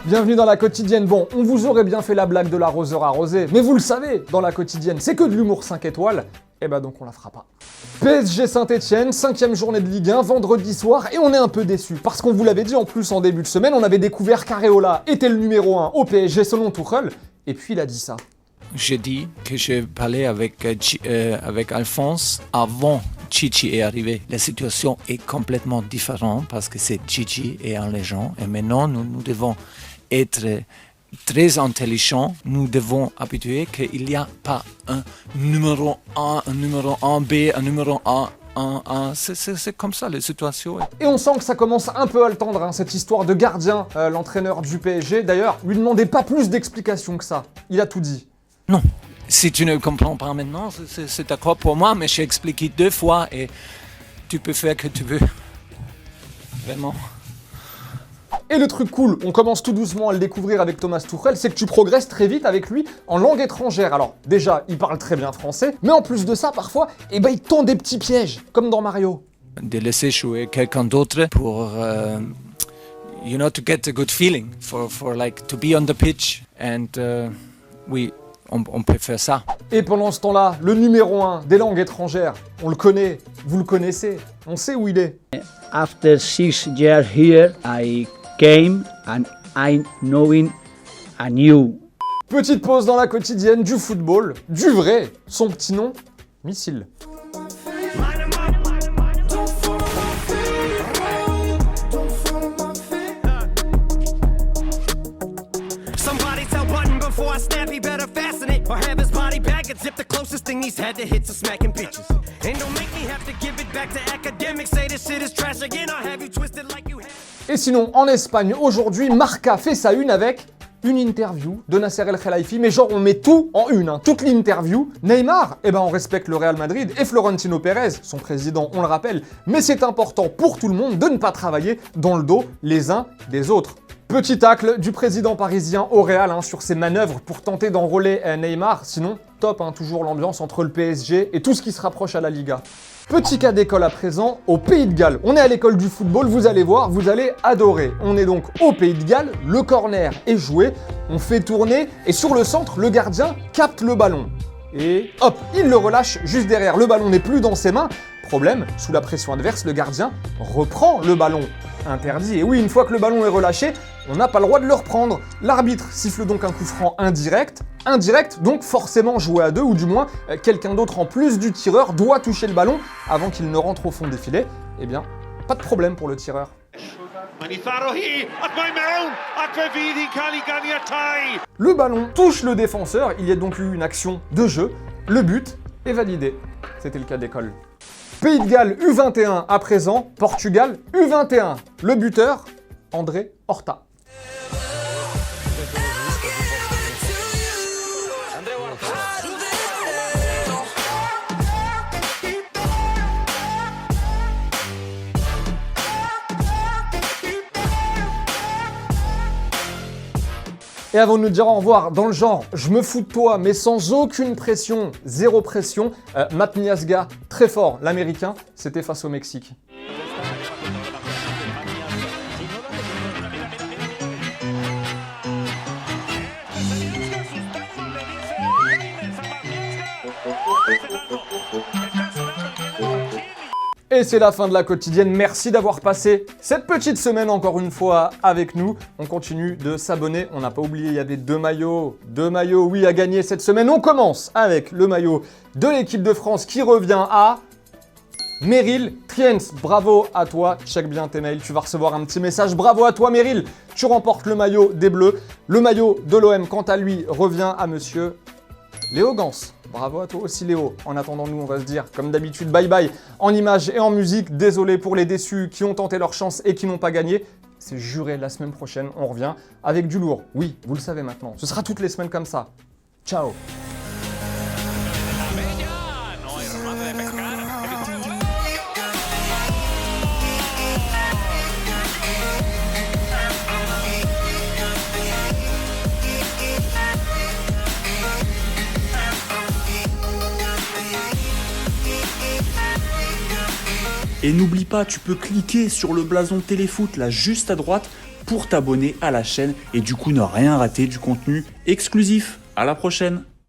Bienvenue dans la quotidienne. Bon, on vous aurait bien fait la blague de l'arroseur arrosé, mais vous le savez, dans la quotidienne, c'est que de l'humour 5 étoiles, et bah donc on la fera pas. PSG Saint-Etienne, 5e journée de Ligue 1, vendredi soir, et on est un peu déçus, parce qu'on vous l'avait dit en plus en début de semaine, on avait découvert qu'Areola était le numéro 1 au PSG selon Tuchel, et puis il a dit ça. J'ai dit que je parlais avec Alphonse avant Chichi est arrivé. La situation est complètement différente parce que c'est Chichi et un légende, et maintenant nous devons être très intelligents, nous devons habituer qu'il n'y a pas un numéro 1, un numéro 1B, un numéro 1. C'est comme ça la situation. Et on sent que ça commence un peu à le tendre, hein, cette histoire de gardien, l'entraîneur du PSG. D'ailleurs, lui demandez pas plus d'explications que ça. Il a tout dit. Non, si tu ne comprends pas maintenant, c'est d'accord pour moi, mais j'ai expliqué 2 fois et tu peux faire que tu veux. Vraiment. Et le truc cool, on commence tout doucement à le découvrir avec Thomas Tuchel, c'est que tu progresses très vite avec lui en langue étrangère. Alors déjà, il parle très bien français, mais en plus de ça, parfois, il tend des petits pièges, comme dans Mario. De laisser jouer quelqu'un d'autre pour, to get a good feeling, for like to be on the pitch, and oui, on peut faire ça. Et pendant ce temps-là, le numéro 1 des langues étrangères, on le connaît, vous le connaissez, on sait où il est. After 6 years here, I came and I knowing a new. Petite pause dans la quotidienne du football, du vrai, son petit nom, Missile. Or have his body back and zip the closest thing he's had to hits of smacking bitches. And don't make me have to give it back to academics. Say this shit is trash again, I'll have you twisted like you had. Et sinon, en Espagne, aujourd'hui, Marca fait sa une avec une interview de Nasser El Khelaifi, mais genre on met tout en une, hein, toute l'interview. Neymar, on respecte le Real Madrid, et Florentino Pérez, son président, on le rappelle, mais c'est important pour tout le monde de ne pas travailler dans le dos les uns des autres. Petit tacle du président parisien au Real sur ses manœuvres pour tenter d'enrôler Neymar. Sinon, top, toujours l'ambiance entre le PSG et tout ce qui se rapproche à la Liga. Petit cas d'école à présent, au Pays de Galles. On est à l'école du football, vous allez voir, vous allez adorer. On est donc au Pays de Galles, le corner est joué, on fait tourner et sur le centre, le gardien capte le ballon. Et hop, il le relâche juste derrière. Le ballon n'est plus dans ses mains. Problème, sous la pression adverse, le gardien reprend le ballon. Interdit. Et oui, une fois que le ballon est relâché, on n'a pas le droit de le reprendre. L'arbitre siffle donc un coup franc indirect. Indirect, donc forcément joué à 2, ou du moins, quelqu'un d'autre en plus du tireur doit toucher le ballon avant qu'il ne rentre au fond des filets. Eh bien, pas de problème pour le tireur. Le ballon touche le défenseur, il y a donc eu une action de jeu. Le but est validé. C'était le cas d'école. Pays de Galles U21 à présent, Portugal U21. Le buteur, André Horta. Et avant de nous dire au revoir, dans le genre, je me fous de toi, mais sans aucune pression, zéro pression, Matt Miazga, très fort, l'américain, c'était face au Mexique. Et c'est la fin de la quotidienne, merci d'avoir passé cette petite semaine encore une fois avec nous. On continue de s'abonner, on n'a pas oublié, il y avait deux maillots, oui, à gagner cette semaine. On commence avec le maillot de l'équipe de France qui revient à Meryl Triens. Bravo à toi, check bien tes mails, tu vas recevoir un petit message. Bravo à toi Meryl, tu remportes le maillot des Bleus. Le maillot de l'OM, quant à lui, revient à monsieur Léo Gans. Bravo à toi aussi Léo. En attendant, nous on va se dire comme d'habitude bye bye en images et en musique. Désolé pour les déçus qui ont tenté leur chance et qui n'ont pas gagné. C'est juré, la semaine prochaine on revient avec du lourd. Oui, vous le savez maintenant. Ce sera toutes les semaines comme ça. Ciao. Et n'oublie pas, tu peux cliquer sur le blason Téléfoot là juste à droite pour t'abonner à la chaîne et du coup ne rien rater du contenu exclusif. À la prochaine!